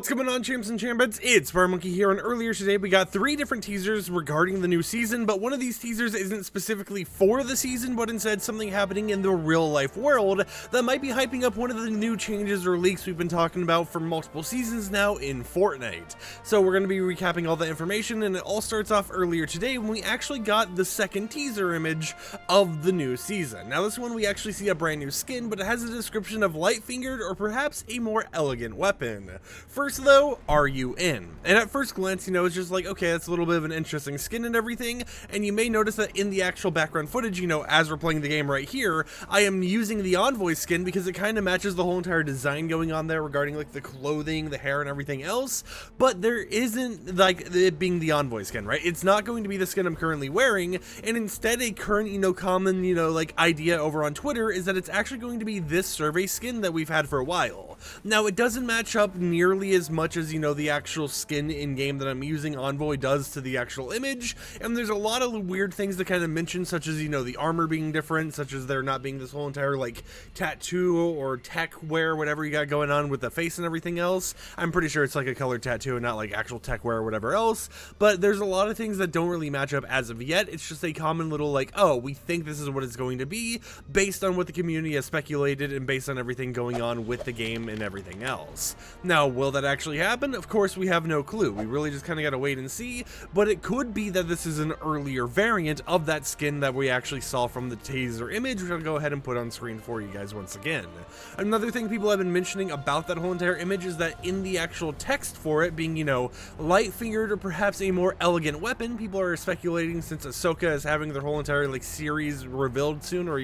What's going on, champs and champions? It's FireMonkey here, and earlier today we got 3 different teasers regarding the new season, but one of these teasers isn't specifically for the season, but instead something happening in the real-life world that might be hyping up one of the new changes or leaks we've been talking about for multiple seasons now in Fortnite. So we're going to be recapping all the information, and it all starts off earlier today when we actually got the second teaser image of the new season. Now this one we actually see a brand new skin, but it has a description of light-fingered or perhaps a more elegant weapon. First though, are you in? And at first glance, it's just like, okay, that's a little bit of an interesting skin and everything, and you may notice that in the actual background footage, as we're playing the game right here, I am using the Envoy skin because it kind of matches the whole entire design going on there regarding like the clothing, the hair, and everything else, but there isn't like it being the Envoy skin, right? It's not going to be the skin I'm currently wearing, and instead a current, common, like idea over on Twitter is that it's actually going to be this survey skin that we've had for a while. Now, it doesn't match up nearly as much as, the actual skin in-game that I'm using Envoy does to the actual image, and there's a lot of weird things to kind of mention, such as, the armor being different, such as there not being this whole entire, like, tattoo or tech wear, whatever you got going on with the face and everything else. I'm pretty sure it's like a colored tattoo and not like actual tech wear or whatever else, but there's a lot of things that don't really match up as of yet. It's just a common little, like, oh, we think this is what it's going to be, based on what the community has speculated and based on everything going on with the game and everything else. Now, will that actually happen? Of course, we have no clue. We really just kind of got to wait and see, but it could be that this is an earlier variant of that skin that we actually saw from the teaser image, which I'll go ahead and put on screen for you guys once again. Another thing people have been mentioning about that whole entire image is that in the actual text for it being, light-fingered or perhaps a more elegant weapon, people are speculating, since Ahsoka is having their whole entire, like, series revealed soon, or,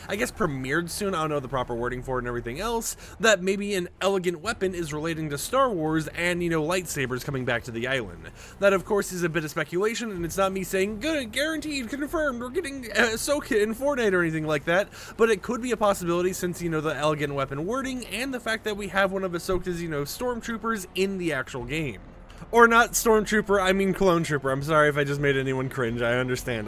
I guess premiered soon, I don't know the proper wording for it and everything else, that maybe an elegant weapon is relating to Star Wars and, lightsabers coming back to the island. That, of course, is a bit of speculation, and it's not me saying, good, guaranteed, confirmed, we're getting Ahsoka in Fortnite or anything like that, but it could be a possibility since, the elegant weapon wording and the fact that we have one of Ahsoka's, stormtroopers in the actual game. Or not Stormtrooper, I mean Clone Trooper. I'm sorry if I just made anyone cringe. I understand.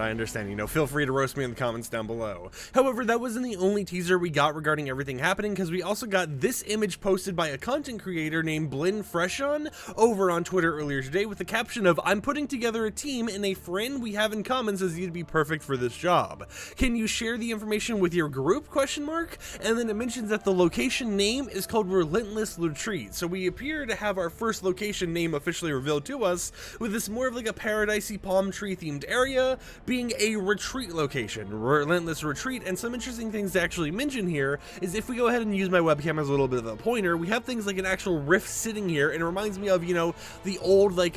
Feel free to roast me in the comments down below. However, that wasn't the only teaser we got regarding everything happening, because we also got this image posted by a content creator named Blinn Freshon over on Twitter earlier today with the caption of, "I'm putting together a team and a friend we have in common says you'd be perfect for this job. Can you share the information with your group? And then it mentions that the location name is called Relentless Retreat. So we appear to have our first location name officially revealed to us, with this more of like a paradisey palm tree themed area being a retreat location, Relentless Retreat. And some interesting things to actually mention here is if we go ahead and use my webcam as a little bit of a pointer, we have things like an actual rift sitting here, and it reminds me of, the old like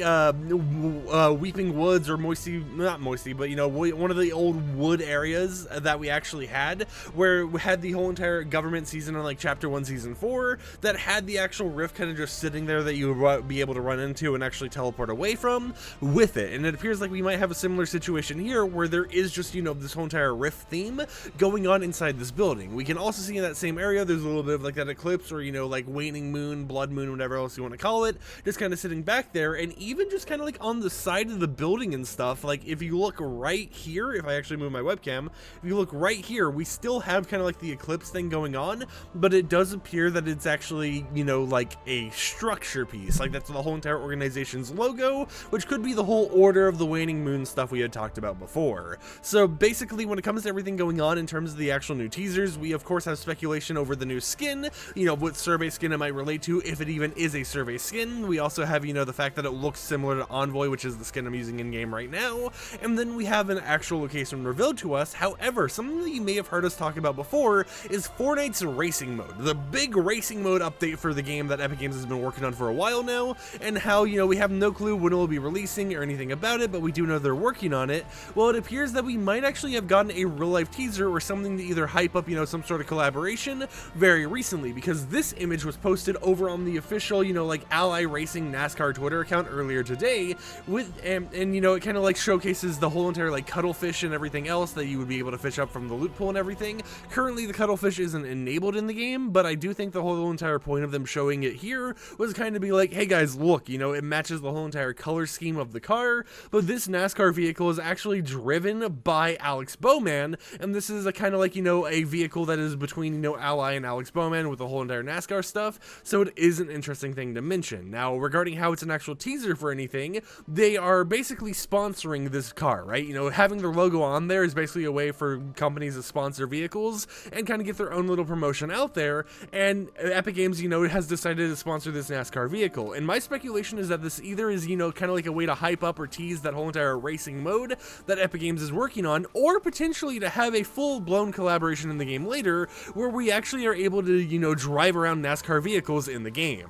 Weeping Woods, or not Moisty, but one of the old wood areas that we actually had, where we had the whole entire government season on like chapter 1 season 4 that had the actual rift kind of just sitting there that you would be able to run into and actually teleport away from with it. And it appears like we might have a similar situation here where there is just, this whole entire rift theme going on inside this building. We can also see in that same area there's a little bit of like that eclipse, or like waning moon, blood moon, whatever else you want to call it, just kind of sitting back there. And even just kind of like on the side of the building and stuff, like if you look right here, if I actually move my webcam, if you look right here, we still have kind of like the eclipse thing going on, but it does appear that it's actually, like a structure piece, like that's the whole entire organization's logo, which could be the whole Order of the Waning Moon stuff we had talked about before. So basically, when it comes to everything going on in terms of the actual new teasers, we of course have speculation over the new skin, what survey skin it might relate to, if it even is a survey skin. We also have, the fact that it looks similar to Envoy, which is the skin I'm using in game right now, and then we have an actual location revealed to us. However, something that you may have heard us talk about before is Fortnite's racing mode, the big racing mode update for the game that Epic Games has been working on for a while now, and how, we have no clue when it will be releasing or anything about it, but we do know they're working on it. Well, it appears that we might actually have gotten a real-life teaser or something to either hype up, some sort of collaboration very recently, because this image was posted over on the official, like Ally Racing NASCAR Twitter account earlier today, with and it kind of like showcases the whole entire like cuttlefish and everything else that you would be able to fish up from the loot pool and everything. Currently, the cuttlefish isn't enabled in the game, but I do think the whole entire point of them showing it here was kind of be like, hey guys, look, it matches the whole entire color scheme of the car, but this NASCAR vehicle is actually driven by Alex Bowman, and this is a kind of like, a vehicle that is between, Ally and Alex Bowman with the whole entire NASCAR stuff, so it is an interesting thing to mention. Now, regarding how it's an actual teaser for anything, they are basically sponsoring this car, right? Having their logo on there is basically a way for companies to sponsor vehicles and kind of get their own little promotion out there, and Epic Games, has decided to sponsor this NASCAR vehicle, and my speculation is that this either is, kind of like a way to hype up or tease that whole entire racing mode that Epic Games is working on, or potentially to have a full-blown collaboration in the game later, where we actually are able to, drive around NASCAR vehicles in the game.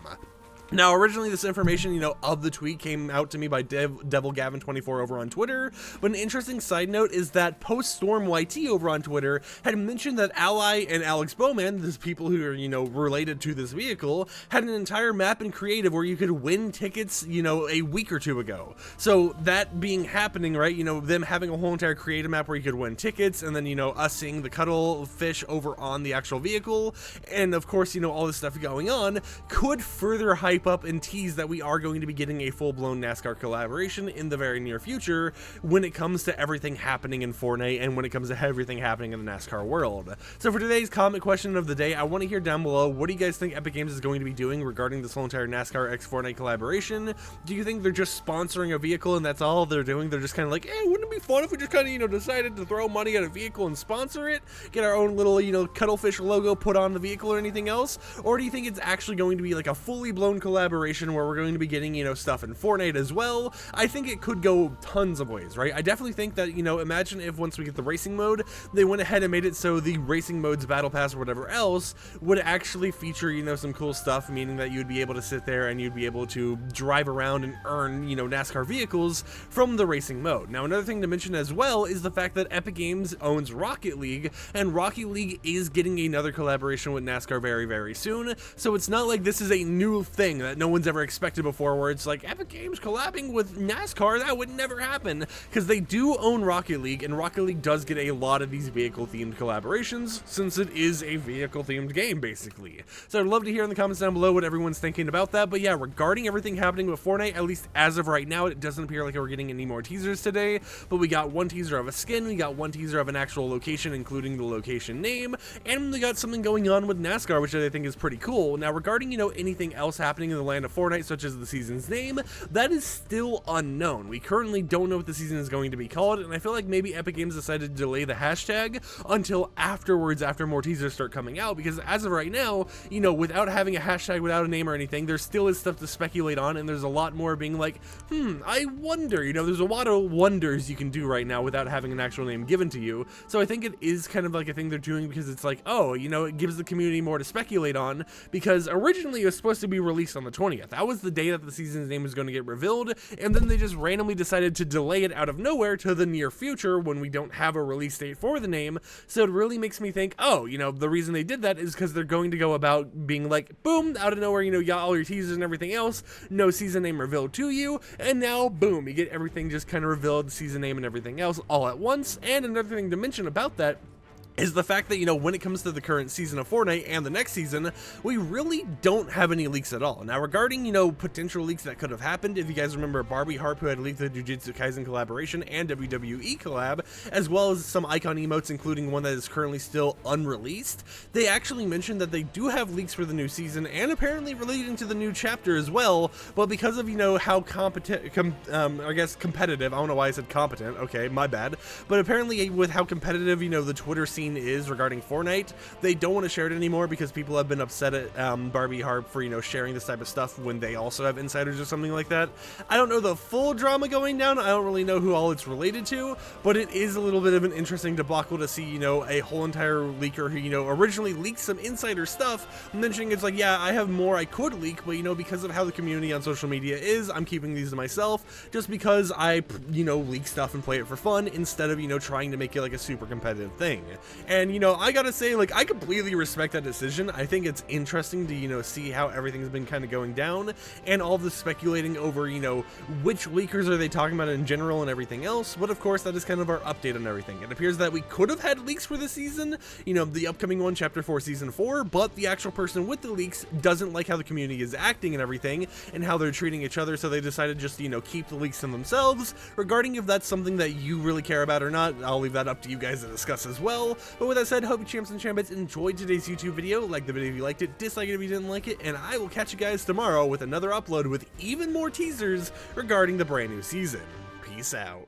Now, originally this information, of the tweet came out to me by DevilGavin24 over on Twitter, but an interesting side note is that PostStormYT over on Twitter had mentioned that Ally and Alex Bowman, the people who are, related to this vehicle, had an entire map in creative where you could win tickets, a week or two ago. So that being happening, right, them having a whole entire creative map where you could win tickets, and then, us seeing the cuttlefish over on the actual vehicle, and of course, all this stuff going on, could further hype up and tease that we are going to be getting a full-blown NASCAR collaboration in the very near future when it comes to everything happening in Fortnite and when it comes to everything happening in the NASCAR world. So for today's comment question of the day, I want to hear down below, what do you guys think Epic Games is going to be doing regarding this whole entire NASCAR x Fortnite collaboration? Do you think they're just sponsoring a vehicle and that's all they're doing? They're just kind of like, wouldn't it be fun if we just kind of, decided to throw money at a vehicle and sponsor it? Get our own little, cuttlefish logo put on the vehicle or anything else? Or do you think it's actually going to be like a fully blown collaboration where we're going to be getting, stuff in Fortnite as well? I think it could go tons of ways, right? I definitely think that, imagine if once we get the racing mode, they went ahead and made it so the racing mode's battle pass or whatever else would actually feature, some cool stuff, meaning that you'd be able to sit there and you'd be able to drive around and earn, NASCAR vehicles from the racing mode. Now, another thing to mention as well is the fact that Epic Games owns Rocket League, and Rocket League is getting another collaboration with NASCAR very, very soon, so it's not like this is a new thing that no one's ever expected before, where it's like Epic Games collabing with NASCAR. That would never happen, because they do own Rocket League, and Rocket League does get a lot of these vehicle themed collaborations since it is a vehicle themed game basically. So I'd love to hear in the comments down below what everyone's thinking about that. But yeah, regarding everything happening with Fortnite, at least as of right now, it doesn't appear like we're getting any more teasers today, but we got one teaser of a skin, we got one teaser of an actual location including the location name, and we got something going on with NASCAR, which I think is pretty cool. Now regarding anything else happening in the land of Fortnite, such as the season's name, that is still unknown. We currently don't know what the season is going to be called, and I feel like maybe Epic Games decided to delay the hashtag until afterwards, after more teasers start coming out, because as of right now, without having a hashtag, without a name or anything, there still is stuff to speculate on, and there's a lot more being like, I wonder, there's a lot of wonders you can do right now without having an actual name given to you. So I think it is kind of like a thing they're doing because it's like, it gives the community more to speculate on, because originally it was supposed to be released on the 20th. That was the day that the season's name was going to get revealed, and then they just randomly decided to delay it out of nowhere to the near future when we don't have a release date for the name. So it really makes me think, the reason they did that is because they're going to go about being like, boom, out of nowhere, you got all your teasers and everything else, no season name revealed to you, and now, boom, you get everything just kind of revealed, season name and everything else all at once. And another thing to mention about that is the fact that, when it comes to the current season of Fortnite and the next season, we really don't have any leaks at all. Now, regarding, potential leaks that could have happened, if you guys remember Barbie Harp, who had leaked the Jujutsu Kaisen collaboration and WWE collab, as well as some icon emotes, including one that is currently still unreleased, they actually mentioned that they do have leaks for the new season, and apparently relating to the new chapter as well, but because of, how I guess competitive, I don't know why I said competent, okay, my bad, but apparently with how competitive, the Twitter scene is regarding Fortnite, they don't want to share it anymore because people have been upset at Barbie Harp for sharing this type of stuff when they also have insiders or something like that. I don't know the full drama going down, I don't really know who all it's related to, but it is a little bit of an interesting debacle to see a whole entire leaker who originally leaked some insider stuff mentioning it's like, yeah, I have more I could leak, but because of how the community on social media is, I'm keeping these to myself just because I leak stuff and play it for fun instead of trying to make it like a super competitive thing. And, you know, I gotta say, like, I completely respect that decision. I think it's interesting to, you know, see how everything's been kind of going down, and all the speculating over, you know, which leakers are they talking about in general and everything else. But of course, that is kind of our update on everything. It appears that we could have had leaks for the season, you know, the upcoming one, Chapter 4, Season 4, but the actual person with the leaks doesn't like how the community is acting and everything, and how they're treating each other, so they decided just, you know, keep the leaks to themselves. Regarding if that's something that you really care about or not, I'll leave that up to you guys to discuss as well. But with that said, hope you champs and champions enjoyed today's YouTube video. Like the video if you liked it, dislike it if you didn't like it, and I will catch you guys tomorrow with another upload with even more teasers regarding the brand new season. Peace out.